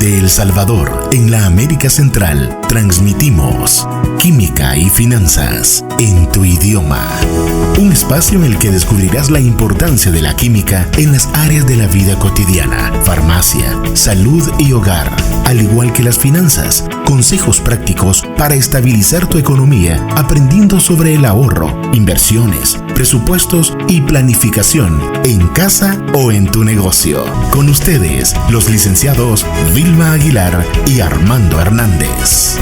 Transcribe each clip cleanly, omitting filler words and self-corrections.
Desde El Salvador, en la América Central, transmitimos Química y Finanzas en tu idioma. Un espacio en el que descubrirás la importancia de la química en las áreas de la vida cotidiana, farmacia, salud y hogar, al igual que las finanzas. Consejos prácticos para estabilizar tu economía, aprendiendo sobre el ahorro, inversiones, presupuestos y planificación en casa o en tu negocio. Con ustedes, los licenciados Vilma Aguilar y Armando Hernández.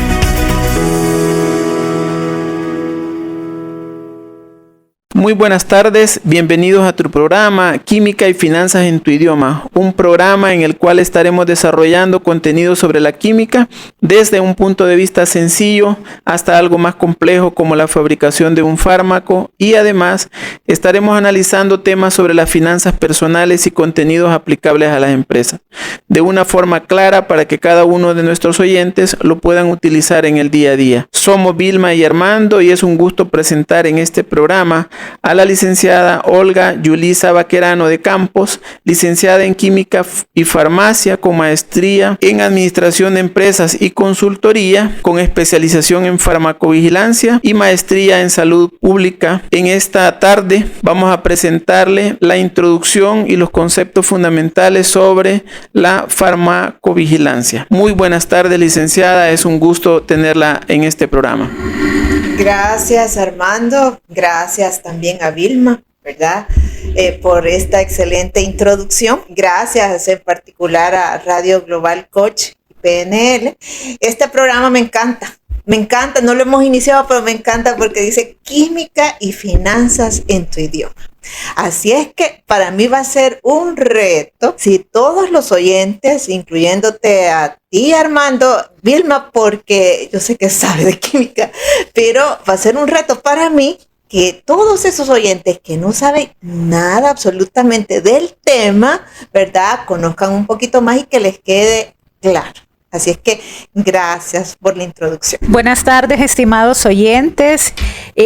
Muy buenas tardes, bienvenidos a tu programa Química y Finanzas en tu idioma, un programa en el cual estaremos desarrollando contenido sobre la química desde un punto de vista sencillo hasta algo más complejo como la fabricación de un fármaco, y además estaremos analizando temas sobre las finanzas personales y contenidos aplicables a las empresas de una forma clara para que cada uno de nuestros oyentes lo puedan utilizar en el día a día. Somos Vilma y Armando y es un gusto presentar en este programa a la licenciada Olga Yulisa Baquerano de Campos, licenciada en Química y Farmacia con maestría en Administración de Empresas y Consultoría, con especialización en Farmacovigilancia y maestría en Salud Pública. En esta tarde vamos a presentarle la introducción y los conceptos fundamentales sobre la farmacovigilancia. Muy buenas tardes, licenciada, es un gusto tenerla en este programa. Gracias, Armando, gracias también a Vilma, ¿verdad? Por esta excelente introducción. Gracias en particular a Radio Global Coach y PNL. Este programa me encanta, no lo hemos iniciado, pero me encanta porque dice Química y Finanzas en tu idioma. Así es que para mí va a ser un reto si todos los oyentes, incluyéndote a ti, Armando, Vilma, porque yo sé que sabe de química, pero va a ser un reto para mí que todos esos oyentes que no saben nada absolutamente del tema, ¿verdad?, conozcan un poquito más y que les quede claro. Así es que gracias por la introducción. Buenas tardes, estimados oyentes.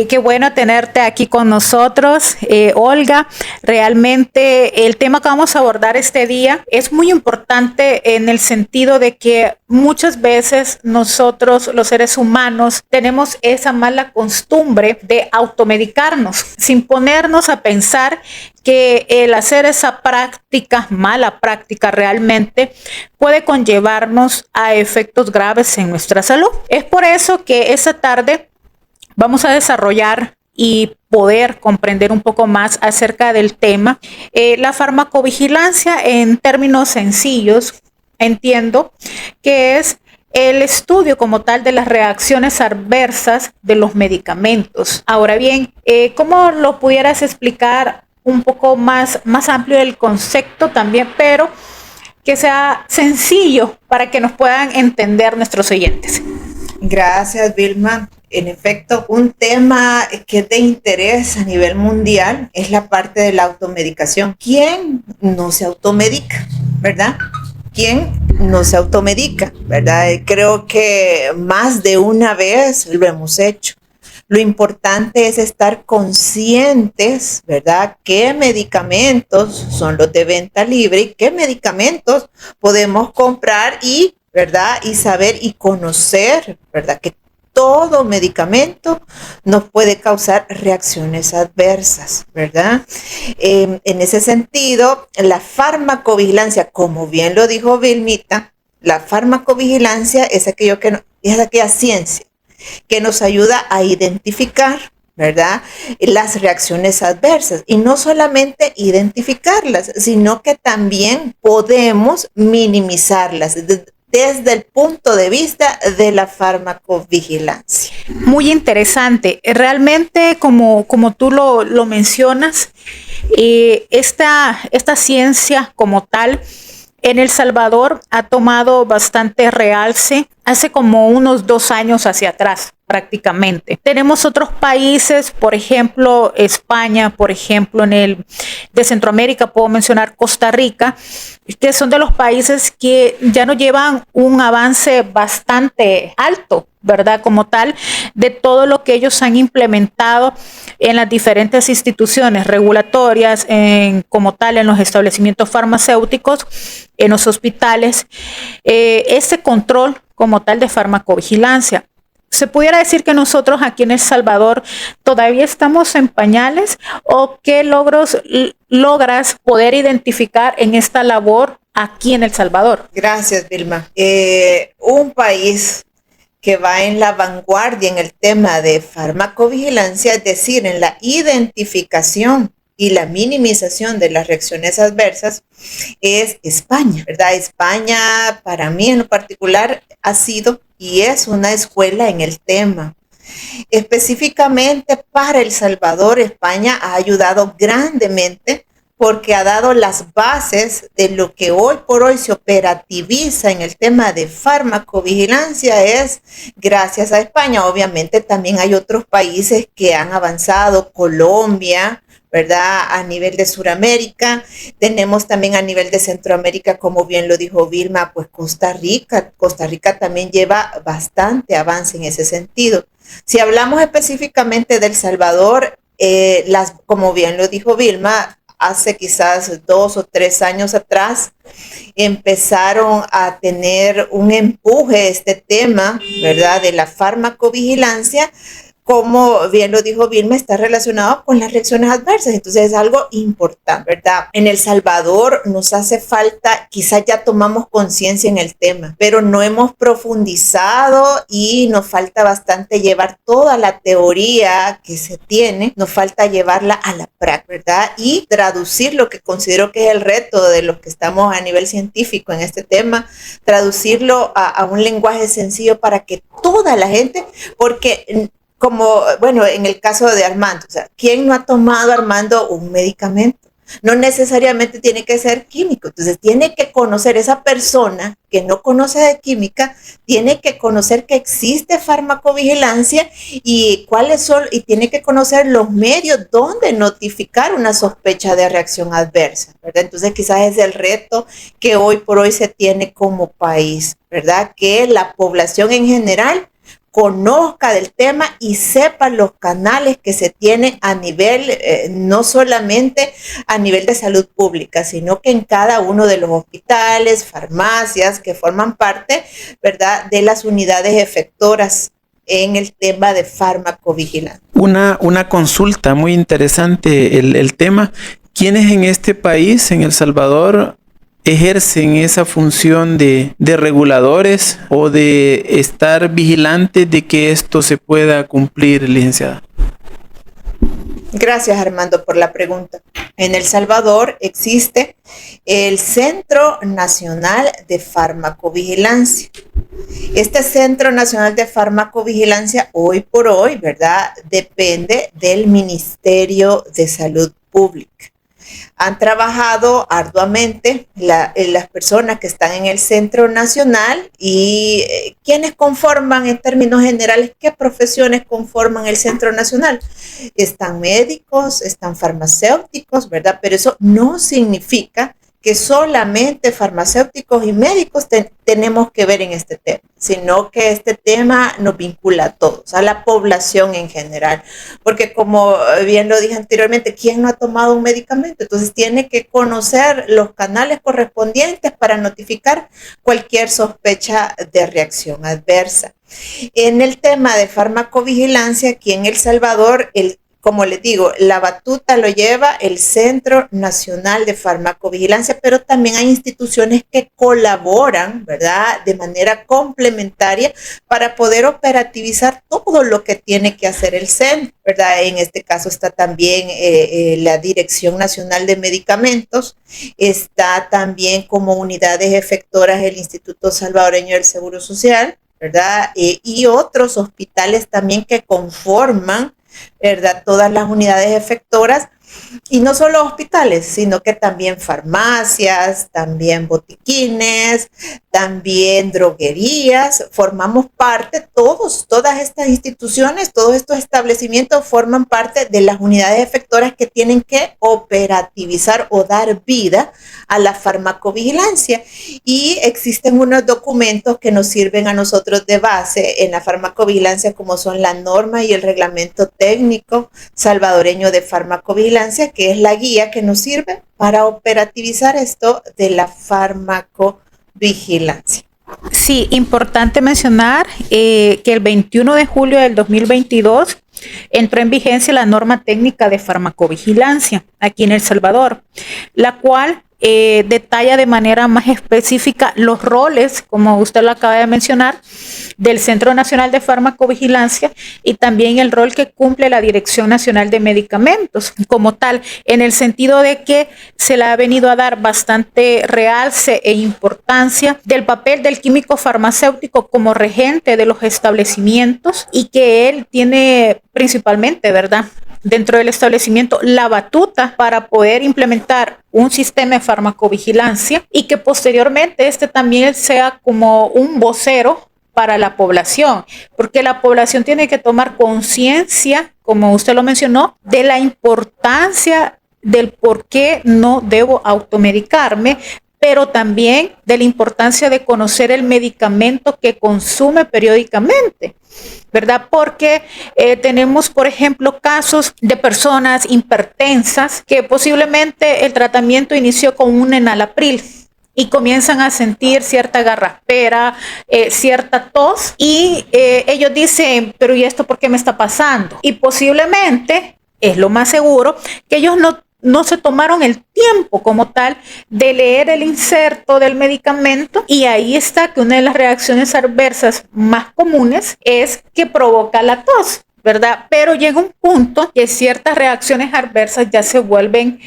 Qué bueno tenerte aquí con nosotros, Olga. Realmente el tema que vamos a abordar este día es muy importante en el sentido de que muchas veces nosotros, los seres humanos, tenemos esa mala costumbre de automedicarnos sin ponernos a pensar que el hacer esa práctica, mala práctica realmente, puede conllevarnos a efectos graves en nuestra salud. Es por eso que esta tarde vamos a desarrollar y poder comprender un poco más acerca del tema. La farmacovigilancia, en términos sencillos, entiendo que es el estudio como tal de las reacciones adversas de los medicamentos. Ahora bien, ¿cómo lo pudieras explicar un poco más amplio el concepto también, pero que sea sencillo para que nos puedan entender nuestros oyentes? Gracias, Vilma. En efecto, un tema que es de interés a nivel mundial es la parte de la automedicación. ¿Quién no se automedica, verdad? ¿Quién no se automedica, verdad? Creo que más de una vez lo hemos hecho. Lo importante es estar conscientes, ¿verdad?, qué medicamentos son los de venta libre y qué medicamentos podemos comprar y, ¿verdad?, y saber y conocer, ¿verdad?, que todo medicamento nos puede causar reacciones adversas, ¿verdad? En ese sentido, la farmacovigilancia, como bien lo dijo Vilmita, la farmacovigilancia es aquella ciencia que nos ayuda a identificar, ¿verdad?, las reacciones adversas, y no solamente identificarlas, sino que también podemos minimizarlas desde el punto de vista de la farmacovigilancia. Muy interesante. Realmente, como tú lo mencionas, esta ciencia como tal en El Salvador ha tomado bastante realce hace como unos 2 años hacia atrás. prácticamente. Tenemos otros países, por ejemplo, España, por ejemplo, de Centroamérica, puedo mencionar Costa Rica, que son de los países que ya nos llevan un avance bastante alto, ¿verdad? Como tal, de todo lo que ellos han implementado en las diferentes instituciones regulatorias, como tal, en los establecimientos farmacéuticos, en los hospitales, ese control como tal de farmacovigilancia. ¿Se pudiera decir que nosotros aquí en El Salvador todavía estamos en pañales o qué logras poder identificar en esta labor aquí en El Salvador? Gracias, Vilma. Un país que va en la vanguardia en el tema de farmacovigilancia, es decir, en la identificación y la minimización de las reacciones adversas, es España, ¿verdad? España, para mí en lo particular, ha sido y es una escuela en el tema. Específicamente para El Salvador, España ha ayudado grandemente porque ha dado las bases de lo que hoy por hoy se operativiza en el tema de farmacovigilancia, es gracias a España. Obviamente también hay otros países que han avanzado, Colombia, ¿verdad? A nivel de Sudamérica, tenemos también a nivel de Centroamérica, como bien lo dijo Vilma, pues Costa Rica también lleva bastante avance en ese sentido. Si hablamos específicamente de El Salvador, como bien lo dijo Vilma, hace quizás 2 o 3 años atrás, empezaron a tener un empuje este tema, ¿verdad? De la farmacovigilancia, como bien lo dijo Vilma, está relacionado con las reacciones adversas. Entonces es algo importante, ¿verdad? En El Salvador nos hace falta, quizás ya tomamos conciencia en el tema, pero no hemos profundizado y nos falta bastante llevar toda la teoría que se tiene, nos falta llevarla a la práctica, ¿verdad? Y traducir lo que considero que es el reto de los que estamos a nivel científico en este tema, traducirlo a un lenguaje sencillo para que toda la gente, porque como, bueno, en el caso de Armando, o sea, ¿quién no ha tomado, Armando, un medicamento? No necesariamente tiene que ser químico, entonces tiene que conocer esa persona que no conoce de química, tiene que conocer que existe farmacovigilancia y cuáles son, y tiene que conocer los medios donde notificar una sospecha de reacción adversa, ¿verdad? Entonces quizás es el reto que hoy por hoy se tiene como país, ¿verdad? Que la población en general conozca del tema y sepa los canales que se tienen a nivel, no solamente a nivel de salud pública, sino que en cada uno de los hospitales, farmacias que forman parte, ¿verdad?, de las unidades efectoras en el tema de farmacovigilancia. Una consulta muy interesante el tema. ¿Quiénes en este país, en El Salvador, ejercen esa función de reguladores o de estar vigilantes de que esto se pueda cumplir, licenciada? Gracias, Armando, por la pregunta. En El Salvador existe el Centro Nacional de Farmacovigilancia. Este Centro Nacional de Farmacovigilancia, hoy por hoy, ¿verdad?, depende del Ministerio de Salud Pública. Han trabajado arduamente las personas que están en el Centro Nacional y quienes conforman en términos generales, ¿qué profesiones conforman el Centro Nacional? Están médicos, están farmacéuticos, ¿verdad? Pero eso no significa que solamente farmacéuticos y médicos tenemos que ver en este tema, sino que este tema nos vincula a todos, a la población en general, porque como bien lo dije anteriormente, ¿quién no ha tomado un medicamento? Entonces tiene que conocer los canales correspondientes para notificar cualquier sospecha de reacción adversa. En el tema de farmacovigilancia, aquí en El Salvador, como les digo, la batuta lo lleva el Centro Nacional de Farmacovigilancia, pero también hay instituciones que colaboran, ¿verdad?, de manera complementaria para poder operativizar todo lo que tiene que hacer el centro, ¿verdad? En este caso está también la Dirección Nacional de Medicamentos, está también como unidades efectoras el Instituto Salvadoreño del Seguro Social, ¿verdad? Y otros hospitales también que conforman, ¿verdad?, todas las unidades efectoras, Y no solo hospitales, sino que también farmacias, también botiquines, también droguerías. Formamos parte, todas estas instituciones, todos estos establecimientos forman parte de las unidades efectoras que tienen que operativizar o dar vida a la farmacovigilancia. Y existen unos documentos que nos sirven a nosotros de base en la farmacovigilancia, como son la norma y el reglamento técnico salvadoreño de farmacovigilancia, que es la guía que nos sirve para operativizar esto de la farmacovigilancia. Sí, importante mencionar que el 21 de julio del 2022 entró en vigencia la norma técnica de farmacovigilancia aquí en El Salvador, la cual detalla de manera más específica los roles, como usted lo acaba de mencionar, del Centro Nacional de Farmacovigilancia y también el rol que cumple la Dirección Nacional de Medicamentos como tal, en el sentido de que se le ha venido a dar bastante realce e importancia del papel del químico farmacéutico como regente de los establecimientos y que él tiene principalmente, ¿verdad?, dentro del establecimiento la batuta para poder implementar un sistema de farmacovigilancia y que posteriormente este también sea como un vocero para la población, porque la población tiene que tomar conciencia, como usted lo mencionó, de la importancia del por qué no debo automedicarme, pero también de la importancia de conocer el medicamento que consume periódicamente, ¿verdad? Porque tenemos, por ejemplo, casos de personas hipertensas que posiblemente el tratamiento inició con un enalapril y comienzan a sentir cierta garraspera, cierta tos y ellos dicen, pero ¿y esto por qué me está pasando? Y posiblemente, es lo más seguro, que ellos no se tomaron el tiempo como tal de leer el inserto del medicamento y ahí está que una de las reacciones adversas más comunes es que provoca la tos, ¿verdad? Pero llega un punto que ciertas reacciones adversas ya se vuelven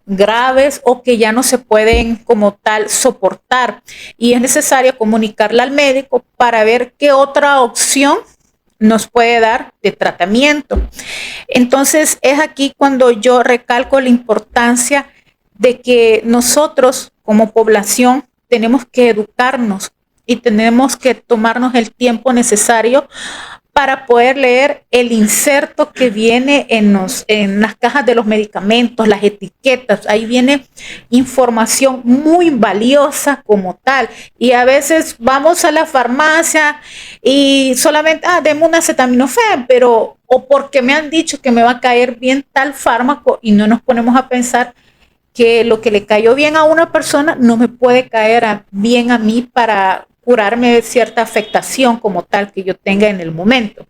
graves o que ya no se pueden como tal soportar y es necesario comunicarla al médico para ver qué otra opción nos puede dar de tratamiento. Entonces es aquí cuando yo recalco la importancia de que nosotros como población tenemos que educarnos y tenemos que tomarnos el tiempo necesario para poder leer el inserto que viene en las cajas de los medicamentos, las etiquetas. Ahí viene información muy valiosa como tal. Y a veces vamos a la farmacia y solamente, deme un acetaminofén, pero o porque me han dicho que me va a caer bien tal fármaco y no nos ponemos a pensar que lo que le cayó bien a una persona no me puede caer bien a mí para curarme de cierta afectación como tal que yo tenga en el momento.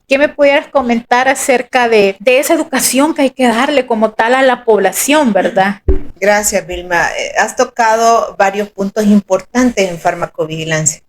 ¿Qué me pudieras comentar acerca de esa educación que hay que darle como tal a la población, verdad? Gracias, Vilma. Has tocado varios puntos importantes en farmacovigilancia.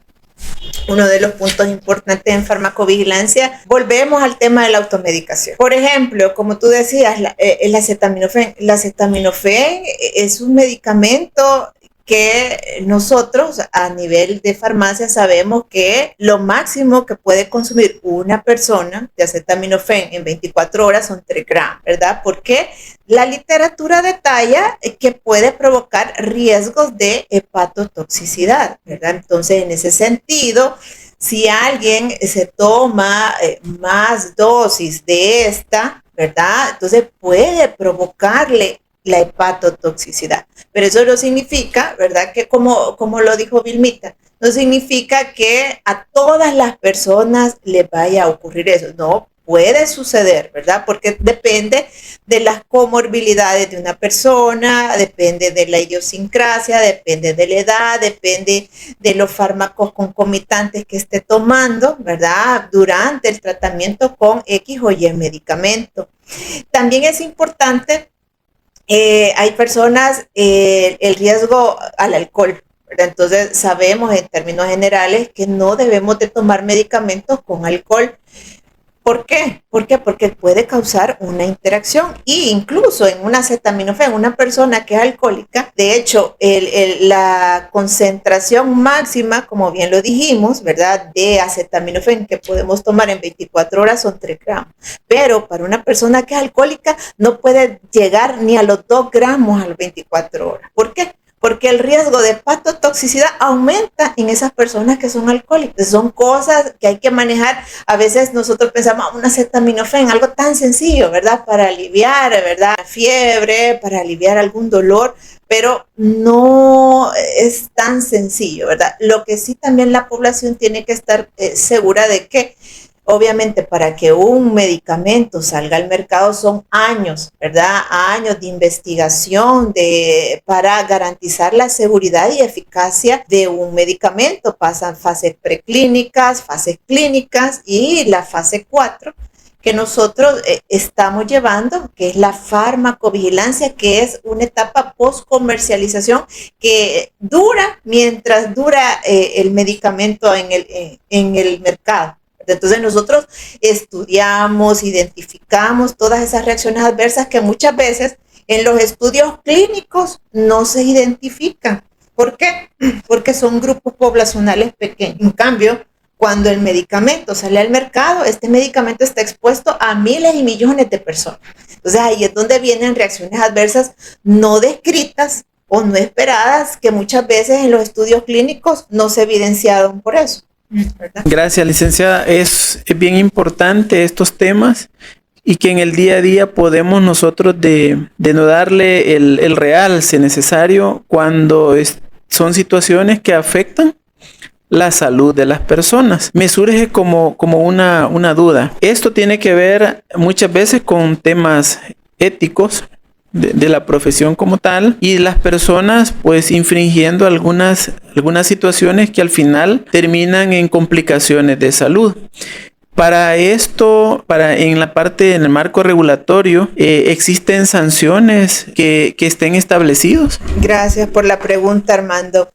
Uno de los puntos importantes en farmacovigilancia, volvemos al tema de la automedicación. Por ejemplo, como tú decías, el acetaminofén. El acetaminofén es un medicamento que nosotros a nivel de farmacia sabemos que lo máximo que puede consumir una persona de acetaminofén en 24 horas son 3 gramos, ¿verdad? Porque la literatura detalla que puede provocar riesgos de hepatotoxicidad, ¿verdad? Entonces, en ese sentido, si alguien se toma más dosis de esta, ¿verdad? Entonces puede provocarle la hepatotoxicidad. Pero eso no significa, ¿verdad? Que como lo dijo Vilmita, no significa que a todas las personas les vaya a ocurrir eso. No, puede suceder, ¿verdad? Porque depende de las comorbilidades de una persona, depende de la idiosincrasia, depende de la edad, depende de los fármacos concomitantes que esté tomando, ¿verdad? Durante el tratamiento con X o Y medicamento. También es importante hay personas, el riesgo al alcohol, ¿verdad? Entonces sabemos en términos generales que no debemos de tomar medicamentos con alcohol. ¿Por qué? ¿Por qué? Porque puede causar una interacción y incluso en una acetaminofén, una persona que es alcohólica, de hecho, la concentración máxima, como bien lo dijimos, ¿verdad? De acetaminofén que podemos tomar en 24 horas son 3 gramos. Pero para una persona que es alcohólica no puede llegar ni a los 2 gramos a las 24 horas. ¿Por qué? Porque el riesgo de hepatotoxicidad aumenta en esas personas que son alcohólicas. Son cosas que hay que manejar. A veces nosotros pensamos una acetaminofén, algo tan sencillo, ¿verdad? Para aliviar, ¿verdad? La fiebre, para aliviar algún dolor, pero no es tan sencillo, ¿verdad? Lo que sí también la población tiene que estar segura de que obviamente para que un medicamento salga al mercado son años, ¿verdad? Años de investigación para garantizar la seguridad y eficacia de un medicamento. Pasan fases preclínicas, fases clínicas y la fase 4 que nosotros estamos llevando, que es la farmacovigilancia, que es una etapa post-comercialización que dura mientras dura el medicamento en el mercado. Entonces nosotros estudiamos, identificamos todas esas reacciones adversas que muchas veces en los estudios clínicos no se identifican. ¿Por qué? Porque son grupos poblacionales pequeños. En cambio, cuando el medicamento sale al mercado, este medicamento está expuesto a miles y millones de personas. Entonces ahí es donde vienen reacciones adversas no descritas o no esperadas, que muchas veces en los estudios clínicos no se evidenciaron por eso, ¿verdad? Gracias, licenciada. Es bien importante estos temas y que en el día a día podemos nosotros de no darle el realce necesario cuando son situaciones que afectan la salud de las personas. Me surge como una duda. Esto tiene que ver muchas veces con temas éticos de la profesión como tal, y las personas pues infringiendo algunas situaciones que al final terminan en complicaciones de salud. Para esto, en el marco regulatorio, ¿existen sanciones que estén establecidos? Gracias por la pregunta, Armando.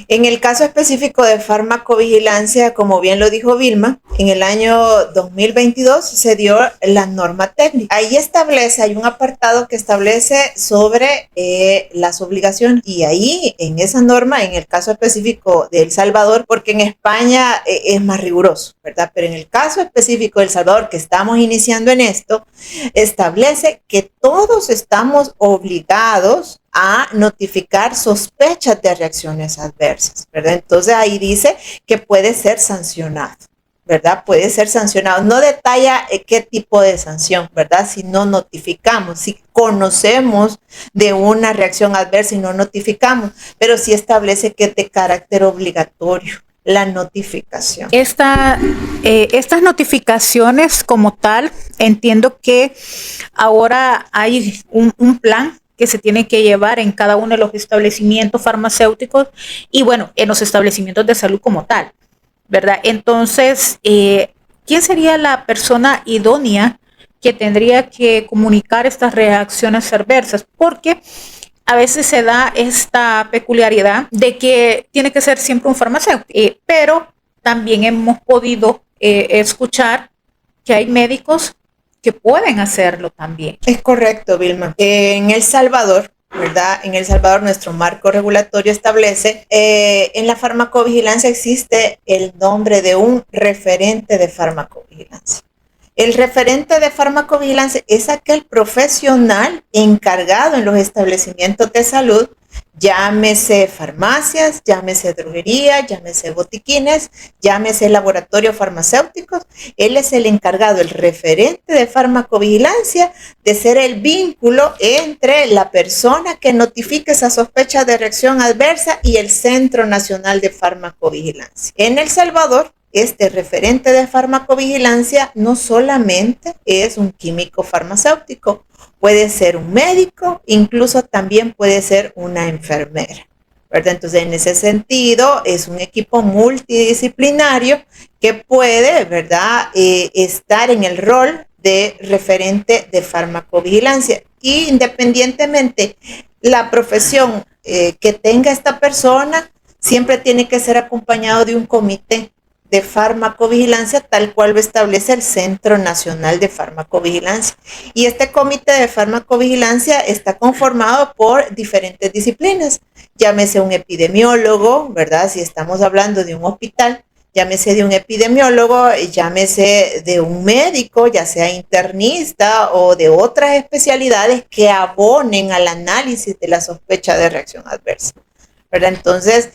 En el caso específico de farmacovigilancia, como bien lo dijo Vilma, en el año 2022 se dio la norma técnica. Ahí hay un apartado que establece sobre las obligaciones, y ahí en esa norma, en el caso específico de El Salvador, porque en España es más riguroso, ¿verdad? Pero en el caso específico de El Salvador, que estamos iniciando en esto, establece que todos estamos obligados a notificar sospechas de reacciones adversas, ¿verdad? Entonces ahí dice que puede ser sancionado, ¿verdad? Puede ser sancionado. No detalla qué tipo de sanción, ¿verdad? Si no notificamos, si conocemos de una reacción adversa y no notificamos, pero sí establece que es de carácter obligatorio la notificación. Estas notificaciones como tal, entiendo que ahora hay un plan que se tiene que llevar en cada uno de los establecimientos farmacéuticos y bueno, en los establecimientos de salud como tal, ¿verdad? Entonces, ¿quién sería la persona idónea que tendría que comunicar estas reacciones adversas? Porque a veces se da esta peculiaridad de que tiene que ser siempre un farmacéutico, pero también hemos podido escuchar que hay médicos que pueden hacerlo también. Es correcto, Vilma. En El Salvador, ¿verdad? En El Salvador nuestro marco regulatorio establece, en la farmacovigilancia existe el nombre de un referente de farmacovigilancia. El referente de farmacovigilancia es aquel profesional encargado en los establecimientos de salud, llámese farmacias, llámese droguería, llámese botiquines, llámese laboratorios farmacéuticos. Él es el encargado, el referente de farmacovigilancia, de ser el vínculo entre la persona que notifica esa sospecha de reacción adversa y el Centro Nacional de Farmacovigilancia. En El Salvador, este referente de farmacovigilancia no solamente es un químico farmacéutico, puede ser un médico, incluso también puede ser una enfermera, ¿verdad? Entonces, en ese sentido, es un equipo multidisciplinario que puede, ¿verdad?, estar en el rol de referente de farmacovigilancia. Y independientemente la profesión que tenga esta persona, siempre tiene que ser acompañado de un comité de farmacovigilancia tal cual lo establece el Centro Nacional de Farmacovigilancia. Y este comité de farmacovigilancia está conformado por diferentes disciplinas. Llámese un epidemiólogo, ¿verdad? Si estamos hablando de un hospital, llámese de un epidemiólogo, llámese de un médico, ya sea internista o de otras especialidades que abonen al análisis de la sospecha de reacción adversa, ¿verdad? Entonces,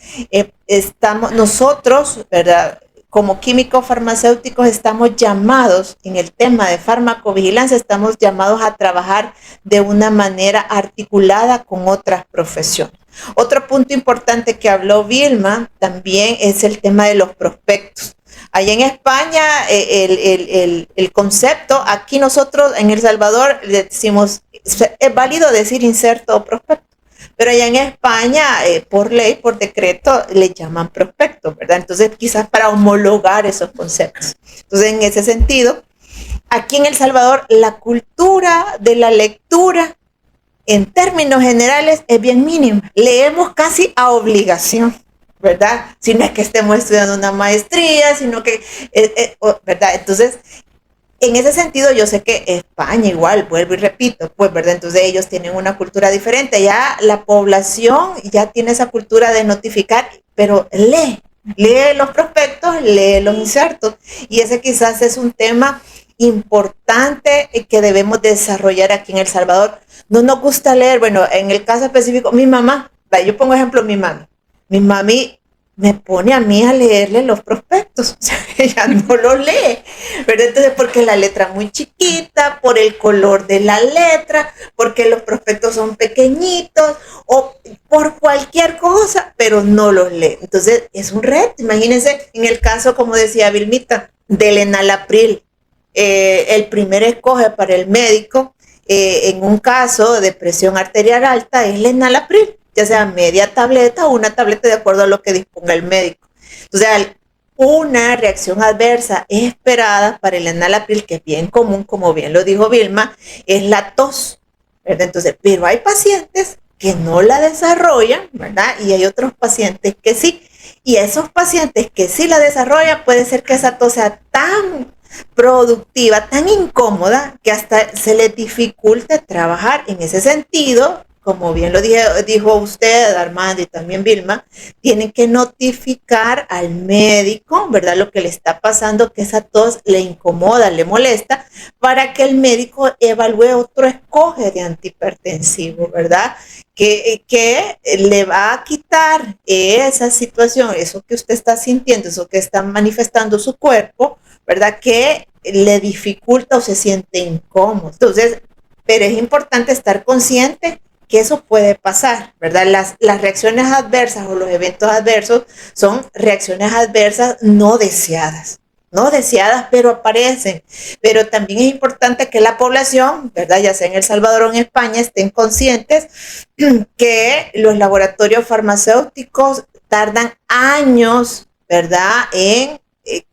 estamos nosotros, ¿verdad?, como químicos farmacéuticos estamos llamados, en el tema de farmacovigilancia, estamos llamados a trabajar de una manera articulada con otras profesiones. Otro punto importante que habló Vilma también es el tema de los prospectos. Allá en España, el concepto, aquí nosotros en El Salvador le decimos, es válido decir inserto o prospecto. Pero allá en España, por ley, por decreto, le llaman prospecto, ¿verdad? Entonces, quizás para homologar esos conceptos. Entonces, en ese sentido, aquí en El Salvador, la cultura de la lectura, en términos generales, es bien mínima. Leemos casi a obligación, ¿verdad? Si no es que estemos estudiando una maestría, sino que, ¿verdad? Entonces, en ese sentido, yo sé que España igual, vuelvo y repito, pues, ¿verdad? Entonces ellos tienen una cultura diferente. Ya la población ya tiene esa cultura de notificar, pero lee los prospectos, lee los insertos. Y ese quizás es un tema importante que debemos desarrollar aquí en El Salvador. No nos gusta leer, bueno, en el caso específico, mi mamá, yo pongo ejemplo mi mami. Mi mami me pone a mí a leerle los prospectos, o sea, ella no los lee, ¿verdad? Entonces, porque la letra es muy chiquita, por el color de la letra, porque los prospectos son pequeñitos, o por cualquier cosa, pero no los lee. Entonces, es un reto. Imagínense, en el caso, como decía Vilmita, del enalapril, el primer escoge para el médico, en un caso de presión arterial alta, es el enalapril, ya sea media tableta o una tableta de acuerdo a lo que disponga el médico. Entonces, una reacción adversa esperada para el enalapril, que es bien común, como bien lo dijo Vilma, es la tos, ¿verdad? Entonces, pero hay pacientes que no la desarrollan, ¿verdad? Y hay otros pacientes que sí. Y esos pacientes que sí la desarrollan, puede ser que esa tos sea tan productiva, tan incómoda, que hasta se les dificulte trabajar. En ese sentido, como bien lo dijo usted, Armando, y también Vilma, tienen que notificar al médico, ¿verdad?, lo que le está pasando, que esa tos le incomoda, le molesta, para que el médico evalúe otro escoge de antihipertensivo, ¿verdad?, que le va a quitar esa situación, eso que usted está sintiendo, eso que está manifestando su cuerpo, ¿verdad?, que le dificulta o se siente incómodo. Entonces, pero es importante estar consciente que eso puede pasar, ¿verdad? Las reacciones adversas o los eventos adversos son reacciones adversas no deseadas, pero aparecen. Pero también es importante que la población, ¿verdad?, ya sea en El Salvador o en España, estén conscientes que los laboratorios farmacéuticos tardan años, ¿verdad?, en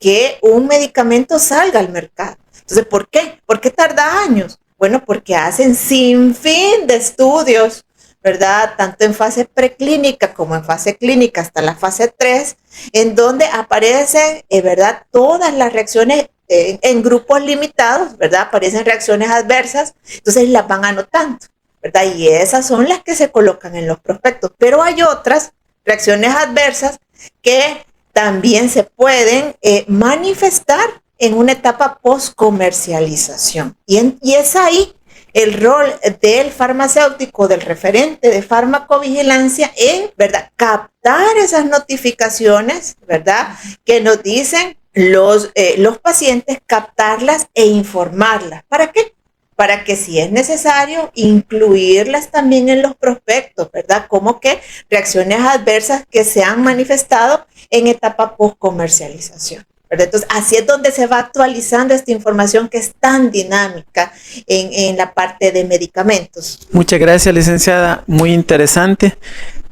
que un medicamento salga al mercado. Entonces, ¿por qué? ¿Por qué tarda años? Bueno, porque hacen sin fin de estudios, ¿verdad?, tanto en fase preclínica como en fase clínica hasta la fase 3, en donde aparecen, ¿verdad?, todas las reacciones en grupos limitados, ¿verdad?, aparecen reacciones adversas, entonces las van anotando, ¿verdad?, y esas son las que se colocan en los prospectos. Pero hay otras reacciones adversas que también se pueden manifestar en una etapa post-comercialización. Y es ahí el rol del farmacéutico, del referente de farmacovigilancia, en, ¿verdad?, captar esas notificaciones, ¿verdad?, que nos dicen los pacientes, captarlas e informarlas. ¿Para qué? Para que, si es necesario, incluirlas también en los prospectos, ¿verdad?, como que reacciones adversas que se han manifestado en etapa post-comercialización, ¿verdad? Entonces, así es donde se va actualizando esta información que es tan dinámica en la parte de medicamentos. Muchas gracias, licenciada. Muy interesante.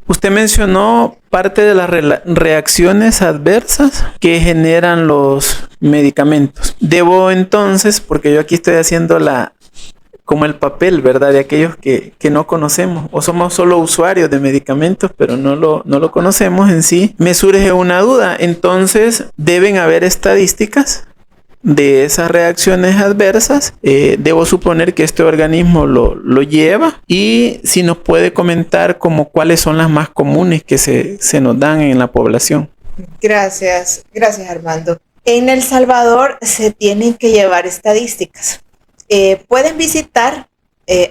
Usted mencionó parte de las reacciones adversas que generan los medicamentos. Debo entonces, porque yo aquí estoy haciendo como el papel, ¿verdad? De aquellos que no conocemos o somos solo usuarios de medicamentos, pero no lo conocemos en sí. Me surge una duda. Entonces, ¿deben haber estadísticas de esas reacciones adversas? Debo suponer que este organismo lo lleva, y si nos puede comentar como cuáles son las más comunes que se nos dan en la población. Gracias Armando. En El Salvador se tienen que llevar estadísticas. Pueden visitar,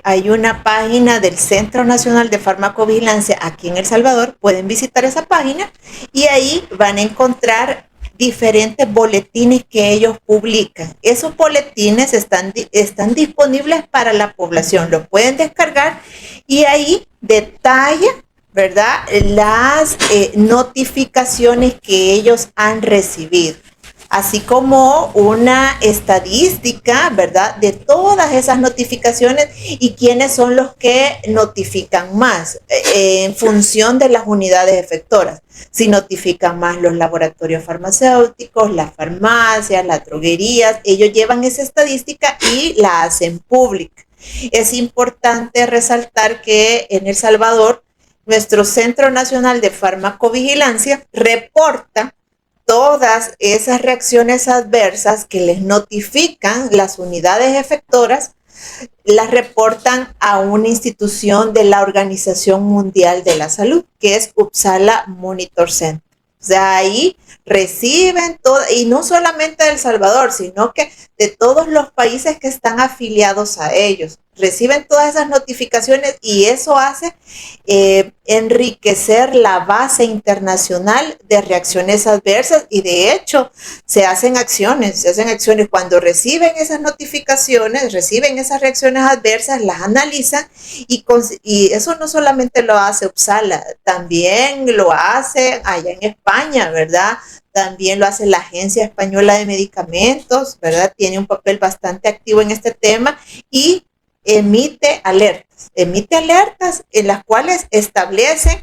hay una página del Centro Nacional de Farmacovigilancia aquí en El Salvador, pueden visitar esa página y ahí van a encontrar diferentes boletines que ellos publican. Esos boletines están disponibles para la población, los pueden descargar y ahí detalla, ¿verdad?, las notificaciones que ellos han recibido, así como una estadística, ¿verdad?, de todas esas notificaciones y quiénes son los que notifican más en función de las unidades efectoras. Si notifican más los laboratorios farmacéuticos, las farmacias, las droguerías, ellos llevan esa estadística y la hacen pública. Es importante resaltar que en El Salvador, nuestro Centro Nacional de Farmacovigilancia reporta todas esas reacciones adversas que les notifican las unidades efectoras, las reportan a una institución de la Organización Mundial de la Salud, que es Uppsala Monitor Center. O sea, ahí reciben todo, y no solamente de El Salvador, sino que de todos los países que están afiliados a ellos. Reciben todas esas notificaciones y eso hace enriquecer la base internacional de reacciones adversas, y de hecho se hacen acciones cuando reciben esas notificaciones, reciben esas reacciones adversas, las analizan y eso no solamente lo hace Uppsala, también lo hace allá en España, ¿verdad? También lo hace la Agencia Española de Medicamentos, ¿verdad? Tiene un papel bastante activo en este tema y emite alertas en las cuales establecen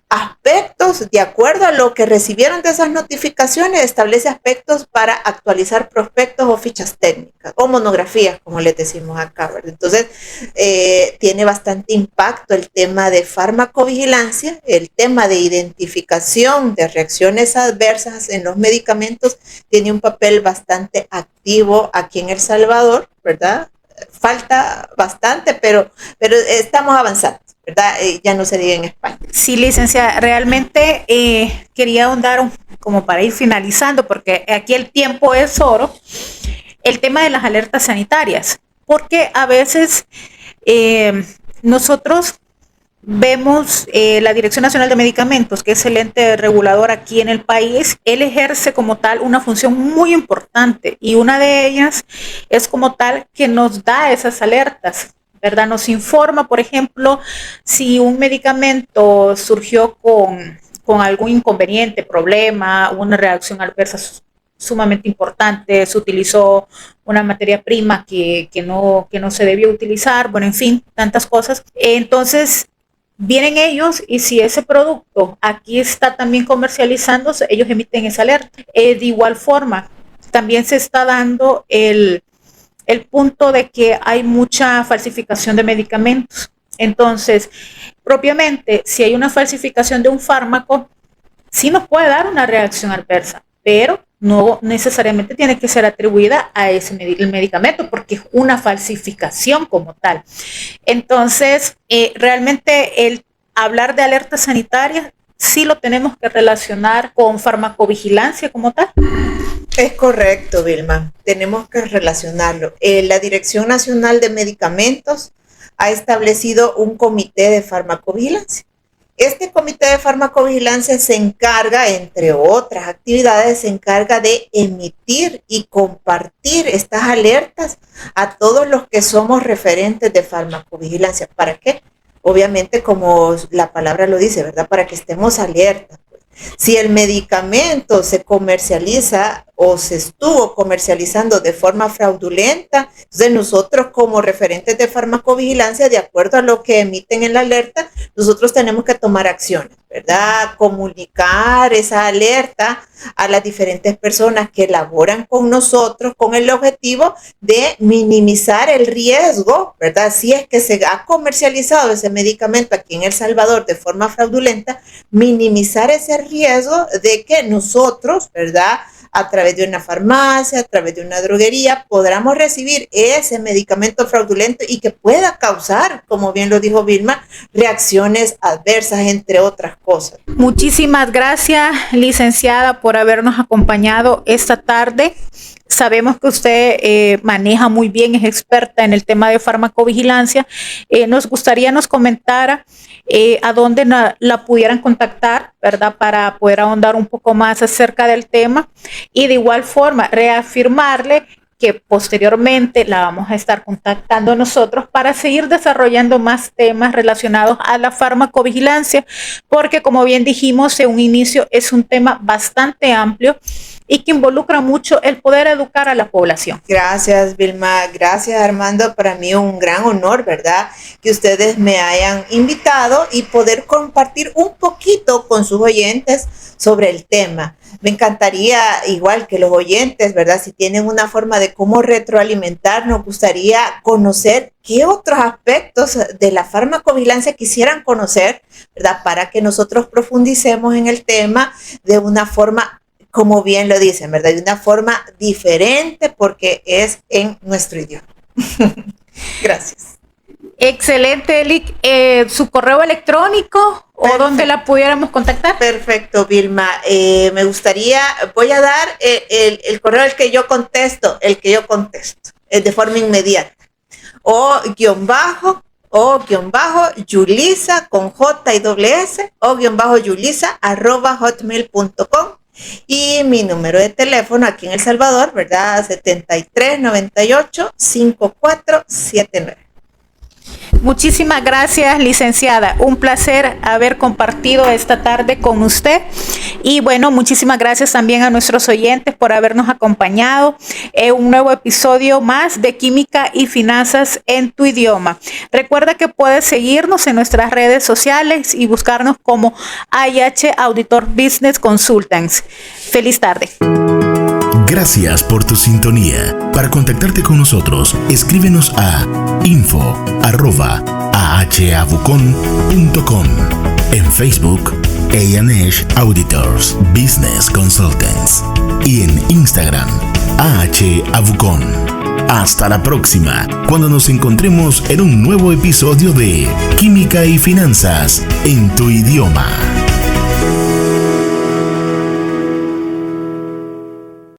aspectos, de acuerdo a lo que recibieron de esas notificaciones, establece aspectos para actualizar prospectos o fichas técnicas o monografías, como les decimos acá, ¿verdad? Entonces, tiene bastante impacto el tema de farmacovigilancia, el tema de identificación de reacciones adversas en los medicamentos, tiene un papel bastante activo aquí en El Salvador, ¿verdad? Falta bastante, pero estamos avanzando, ¿verdad? Ya no se diga en España. Sí, licenciada, realmente quería ahondar como para ir finalizando, porque aquí el tiempo es oro, el tema de las alertas sanitarias, porque a veces nosotros vemos la Dirección Nacional de Medicamentos, que es el ente regulador aquí en el país. Él ejerce como tal una función muy importante y una de ellas es como tal que nos da esas alertas, ¿verdad? Nos informa, por ejemplo, si un medicamento surgió con algún inconveniente, problema, una reacción adversa sumamente importante, se utilizó una materia prima que no se debió utilizar, bueno, en fin, tantas cosas. Entonces, vienen ellos y si ese producto aquí está también comercializándose, ellos emiten esa alerta. De igual forma, también se está dando el punto de que hay mucha falsificación de medicamentos. Entonces, propiamente, si hay una falsificación de un fármaco, sí nos puede dar una reacción adversa, pero no necesariamente tiene que ser atribuida a el medicamento, porque es una falsificación como tal. Entonces, realmente el hablar de alertas sanitarias sí lo tenemos que relacionar con farmacovigilancia como tal. Es correcto, Vilma. Tenemos que relacionarlo. La Dirección Nacional de Medicamentos ha establecido un comité de farmacovigilancia. Este comité de farmacovigilancia se encarga, entre otras actividades, se encarga de emitir y compartir estas alertas a todos los que somos referentes de farmacovigilancia. ¿Para qué? Obviamente, como la palabra lo dice, ¿verdad? Para que estemos alertas. Si el medicamento se comercializa o se estuvo comercializando de forma fraudulenta. Entonces nosotros como referentes de farmacovigilancia, de acuerdo a lo que emiten en la alerta, nosotros tenemos que tomar acciones, ¿verdad? Comunicar esa alerta a las diferentes personas que laboran con nosotros con el objetivo de minimizar el riesgo, ¿verdad? Si es que se ha comercializado ese medicamento aquí en El Salvador de forma fraudulenta, minimizar ese riesgo de que nosotros, ¿verdad?, a través de una farmacia, a través de una droguería, podamos recibir ese medicamento fraudulento y que pueda causar, como bien lo dijo Vilma, reacciones adversas, entre otras cosas. Muchísimas gracias, licenciada, por habernos acompañado esta tarde. Sabemos que usted maneja muy bien, es experta en el tema de farmacovigilancia. Nos gustaría nos comentara a dónde la pudieran contactar, ¿verdad? Para poder ahondar un poco más acerca del tema y de igual forma reafirmarle que posteriormente la vamos a estar contactando nosotros para seguir desarrollando más temas relacionados a la farmacovigilancia, porque como bien dijimos en un inicio, es un tema bastante amplio y que involucra mucho el poder educar a la población. Gracias, Vilma. Gracias, Armando. Para mí un gran honor, ¿verdad?, que ustedes me hayan invitado y poder compartir un poquito con sus oyentes sobre el tema. Me encantaría, igual que los oyentes, ¿verdad?, si tienen una forma de cómo retroalimentar, nos gustaría conocer qué otros aspectos de la farmacovigilancia quisieran conocer, ¿verdad?, para que nosotros profundicemos en el tema de una forma, como bien lo dicen, ¿verdad?, de una forma diferente, porque es en nuestro idioma. Gracias. Excelente, Elic. ¿Su correo electrónico o dónde la pudiéramos contactar? Perfecto, Vilma. Me gustaría, voy a dar el correo al que yo contesto, de forma inmediata. Yulisa con J y doble S, Yulisa@hotmail.com. Y mi número de teléfono aquí en El Salvador, ¿verdad? 7398-5479. Muchísimas gracias, licenciada. Un placer haber compartido esta tarde con usted. Y bueno, muchísimas gracias también a nuestros oyentes por habernos acompañado en un nuevo episodio más de Química y Finanzas en tu idioma. Recuerda que puedes seguirnos en nuestras redes sociales y buscarnos como IH Auditor Business Consultants. Feliz tarde. Gracias por tu sintonía. Para contactarte con nosotros, escríbenos a info@ahabucon.com, en Facebook, ANH Auditors Business Consultants y en Instagram, ahabucon. Hasta la próxima, cuando nos encontremos en un nuevo episodio de Química y Finanzas en tu idioma.